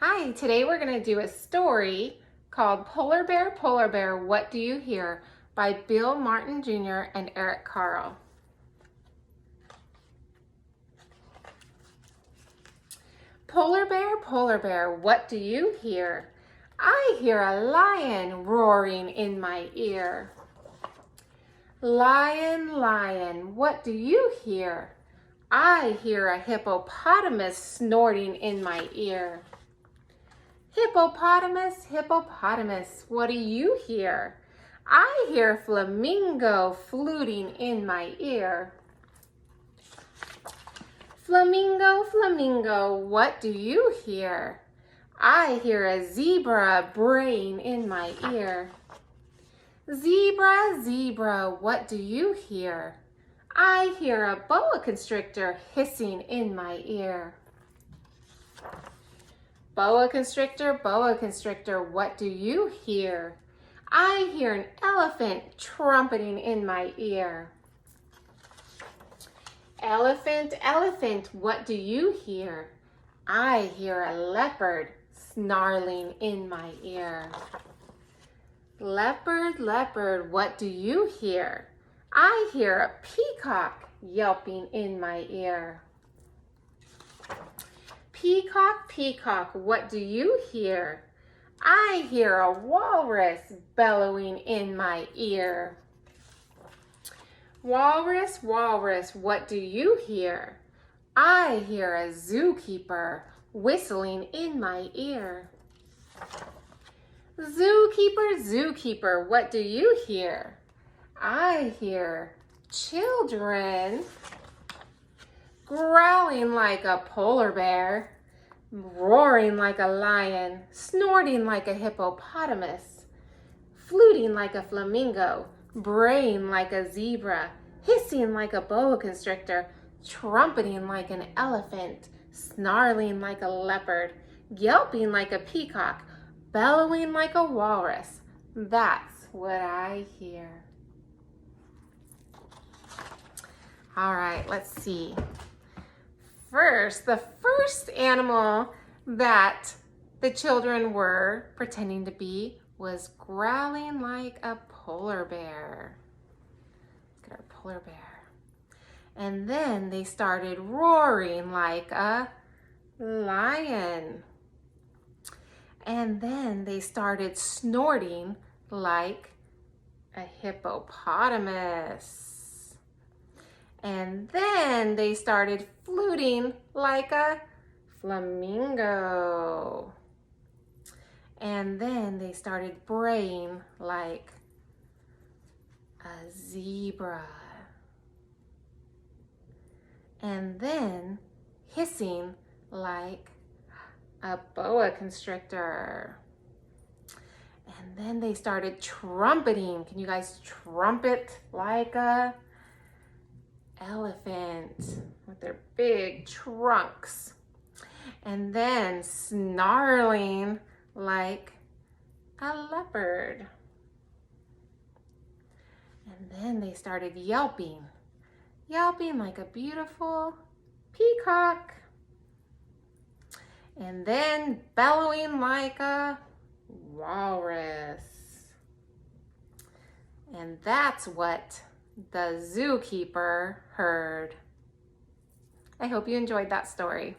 Hi, today we're going to do a story called Polar Bear, What Do You Hear? By Bill Martin Jr. and Eric Carle. Polar Bear, what do you hear? I hear a lion roaring in my ear. Lion, what do you hear? I hear a hippopotamus snorting in my ear. Hippopotamus, what do you hear? I hear flamingo fluting in my ear. Flamingo, what do you hear? I hear a zebra braying in my ear. Zebra, what do you hear? I hear a boa constrictor hissing in my ear. Boa constrictor, what do you hear? I hear an elephant trumpeting in my ear. Elephant, what do you hear? I hear a leopard snarling in my ear. Leopard, what do you hear? I hear a peacock yelping in my ear. Peacock, what do you hear? I hear a walrus bellowing in my ear. Walrus, what do you hear? I hear a zookeeper whistling in my ear. Zookeeper, what do you hear? I hear children growling like a polar bear, roaring like a lion, snorting like a hippopotamus, fluting like a flamingo, braying like a zebra, hissing like a boa constrictor, trumpeting like an elephant, snarling like a leopard, yelping like a peacock, bellowing like a walrus. That's what I hear. All right, let's see. The first animal that the children were pretending to be was growling like a polar bear. Look at our polar bear. And then they started roaring like a lion. And then they started snorting like a hippopotamus. And then they started fluting like a flamingo. And then they started braying like a zebra. And then hissing like a boa constrictor. And then they started trumpeting. Can you guys trumpet like a elephant with their big trunks? And then snarling like a leopard. And then they started yelping like a beautiful peacock. And then bellowing like a walrus. And that's what the zookeeper heard. I hope you enjoyed that story.